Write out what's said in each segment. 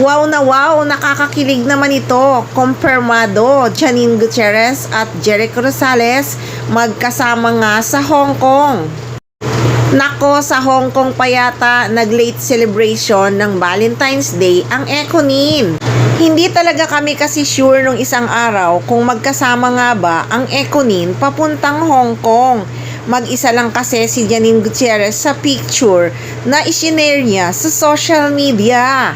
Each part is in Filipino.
Wow na wow, nakakakilig naman ito. Kumpirmado, Janine Gutierrez at Jericho Rosales magkasama nga sa Hong Kong. Nako, sa Hong Kong pa yata nag-late celebration ng Valentine's Day ang Ekonin. Hindi talaga kami kasi sure nung isang araw kung magkasama nga ba ang Ekonin papuntang Hong Kong. Mag-isa lang kasi si Janine Gutierrez sa picture na isinare niya sa social media.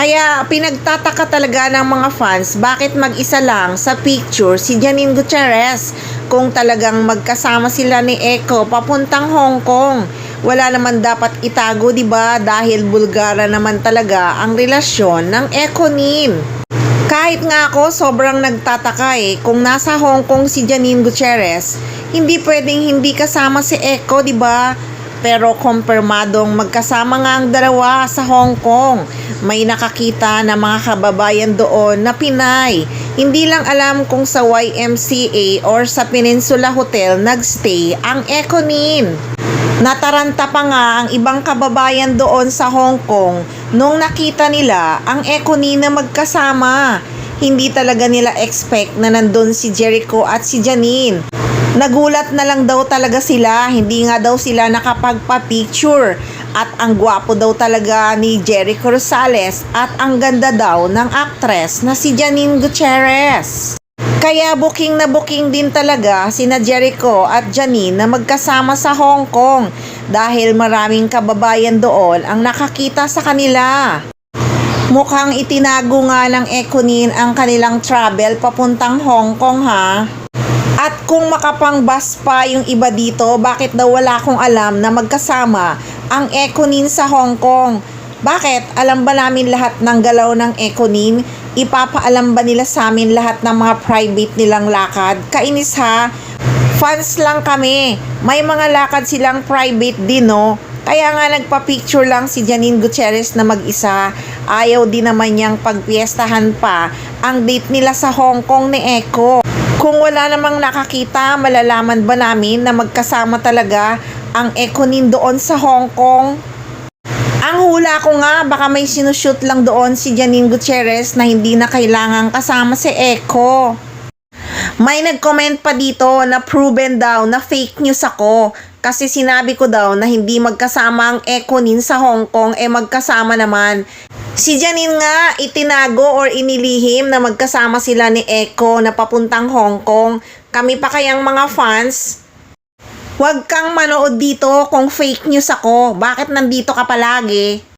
Kaya pinagtataka talaga ng mga fans bakit mag-isa lang sa picture si Janine Gutierrez kung talagang magkasama sila ni Eko papuntang Hong Kong. Wala naman dapat itago, 'di ba? Dahil bulgara naman talaga ang relasyon ng Ekonin. Kahit nga ako sobrang nagtataka kung nasa Hong Kong si Janine Gutierrez, hindi pwedeng hindi kasama si Eko, 'di ba? Pero kumpirmadong magkasama nga ang dalawa sa Hong Kong. May nakakita na mga kababayan doon na Pinay. Hindi lang alam kung sa YMCA or sa Peninsula Hotel nagstay ang Ekonin. Nataranta pa nga ang ibang kababayan doon sa Hong Kong nung nakita nila ang Ekonin na magkasama. Hindi talaga nila expect na nandun si Jericho at si Janine. Nagulat na lang daw talaga sila, hindi nga daw sila nakapagpa-picture. At ang gwapo daw talaga ni Jericho Rosales at ang ganda daw ng actress na si Janine Gutierrez. Kaya booking na booking din talaga sina Jericho at Janine na magkasama sa Hong Kong dahil maraming kababayan doon ang nakakita sa kanila. Mukhang itinago nga ng Ekonin ang kanilang travel papuntang Hong Kong, ha? At kung makapang-bus pa yung iba dito, bakit daw wala akong alam na magkasama ang Ekonin sa Hong Kong? Bakit? Alam ba namin lahat ng galaw ng Ekonin? Ipapaalam ba nila sa amin lahat ng mga private nilang lakad? Kainis, ha? Fans lang kami. May mga lakad silang private din, no? Kaya nga nagpa-picture lang si Janine Gutierrez na mag-isa. Ayaw din naman niyang pagpiestahan pa ang date nila sa Hong Kong ni Eko. Kung wala namang nakakita, malalaman ba namin na magkasama talaga ang Ekonin doon sa Hong Kong? Ang hula ko nga, baka may sinushoot lang doon si Janine Gutierrez na hindi na kailangang kasama si Eko. May nag-comment pa dito na proven daw na fake news ako. Kasi sinabi ko daw na hindi magkasama ang Ekonin sa Hong Kong, magkasama naman. Si Janine nga itinago or inilihim na magkasama sila ni Eko na papuntang Hong Kong. Kami pa kayang mga fans? Huwag kang manood dito kung fake news ako. Bakit nandito ka palagi?